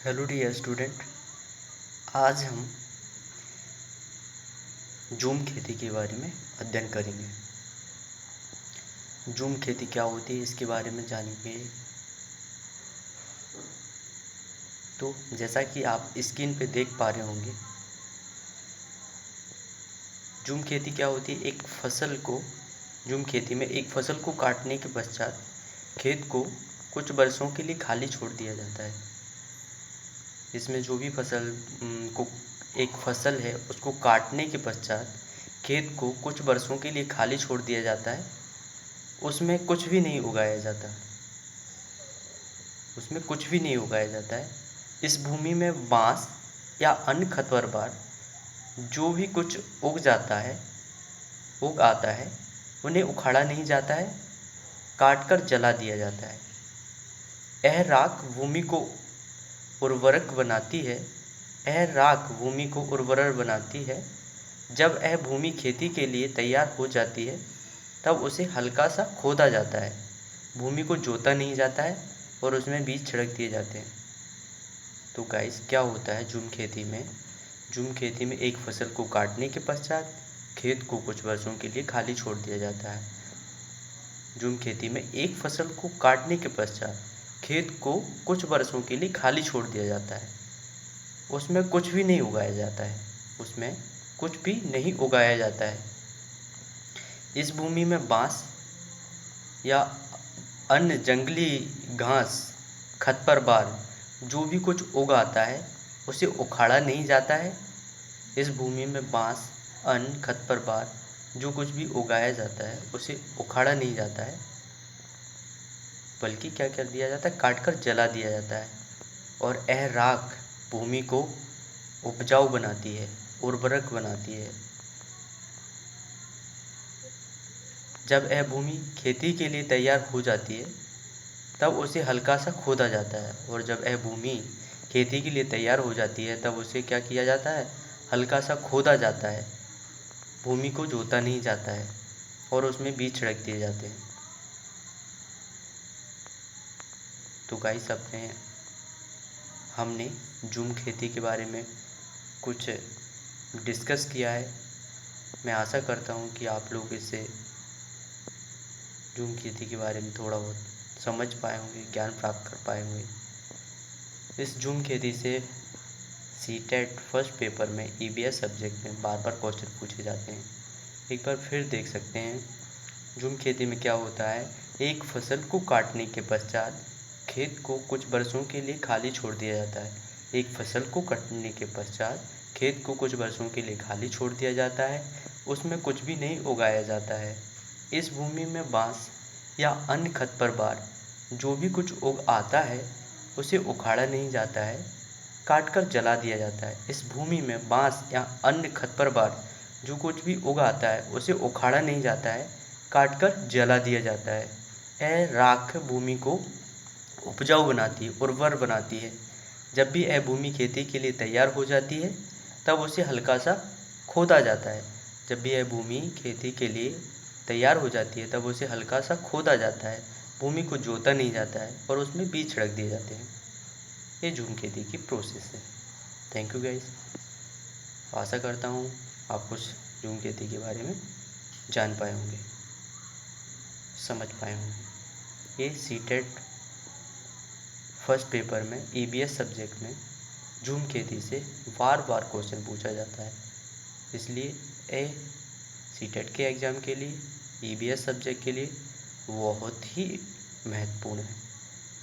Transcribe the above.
Hello dear student, आज हम झूम खेती के बारे में अध्ययन करेंगे। झूम खेती क्या होती है इसके बारे में जानेंगे। तो जैसा कि आप स्क्रीन पे देख पा रहे होंगे, झूम खेती क्या होती है। झूम खेती में एक फसल को काटने के पश्चात खेत को कुछ वर्षों के लिए खाली छोड़ दिया जाता है। इसमें जो भी एक फसल है उसको काटने के पश्चात खेत को कुछ वर्षों के लिए खाली छोड़ दिया जाता है। उसमें कुछ भी नहीं उगाया जाता है। इस भूमि में बांस या अन्य खरपतवार जो भी कुछ उग आता है उन्हें उखाड़ा नहीं जाता है, काटकर जला दिया जाता है। यह राख भूमि को उर्वरक बनाती है। जब यह भूमि खेती के लिए तैयार हो जाती है तब उसे हल्का सा खोदा जाता है। भूमि को जोता नहीं जाता है और उसमें बीज छिड़क दिए जाते हैं। तो गाइस, क्या होता है झूम खेती में? झूम खेती में एक फसल को काटने के पश्चात खेत को कुछ वर्षों के लिए खाली छोड़ दिया जाता है। झूम खेती में एक फसल को काटने के पश्चात खेत को कुछ वर्षों के लिए खाली छोड़ दिया जाता है। उसमें कुछ भी नहीं उगाया जाता है। इस भूमि में बांस या अन्य जंगली घास, खरपतवार जो भी कुछ उग आता है उसे उखाड़ा नहीं जाता है। इस भूमि में बांस, अन्य खरपतवार जो कुछ भी उगाया जाता है उसे उखाड़ा नहीं जाता है, बल्कि क्या कर दिया जाता है, काटकर जला दिया जाता है। और यह राख भूमि को उपजाऊ बनाती है, उर्वरक बनाती है। जब यह भूमि खेती के लिए तैयार हो जाती है तब उसे हल्का सा खोदा जाता है। और जब यह भूमि खेती के लिए तैयार हो जाती है तब उसे क्या किया जाता है, हल्का सा खोदा जाता है। भूमि को जोता नहीं जाता है और उसमें बीज छिड़क दिए जाते हैं। तो गाइस, हमने झूम खेती के बारे में कुछ डिस्कस किया है। मैं आशा करता हूँ कि आप लोग इससे झूम खेती के बारे में थोड़ा बहुत समझ पाए होंगे, ज्ञान प्राप्त कर पाए होंगे। इस झूम खेती से सीटेट फर्स्ट पेपर में ईबीएस सब्जेक्ट में बार बार क्वेश्चन पूछे जाते हैं। एक बार फिर देख सकते हैं झूम खेती में क्या होता है। एक फसल को काटने के पश्चात खेत को कुछ वर्षों के लिए खाली छोड़ दिया जाता है। उसमें कुछ भी नहीं उगाया जाता है। इस भूमि में बांस या अन्य खरपतवार जो भी कुछ उग आता है उसे उखाड़ा नहीं जाता है, काटकर जला दिया जाता है। इस भूमि में बांस या अन्य खरपतवार जो कुछ भी उग आता है उसे उखाड़ा नहीं जाता है, काटकर जला दिया जाता है। यह राख भूमि को उपजाऊ बनाती है, उर्वर बनाती है। जब भी यह भूमि खेती के लिए तैयार हो जाती है तब उसे हल्का सा खोदा जाता है। भूमि को जोता नहीं जाता है और उसमें बीज छिड़क दिए जाते हैं। ये झूम खेती की प्रोसेस है। Thank you guys. आशा करता हूँ आप कुछ झूम खेती के बारे में जान पाए होंगे, समझ पाए होंगे। ये सीटेट फर्स्ट पेपर में ईबीएस सब्जेक्ट में झूम खेती से बार बार क्वेश्चन पूछा जाता है। इसलिए ये सीटेट के एग्ज़ाम के लिए, ईबीएस सब्जेक्ट के लिए बहुत ही महत्वपूर्ण है।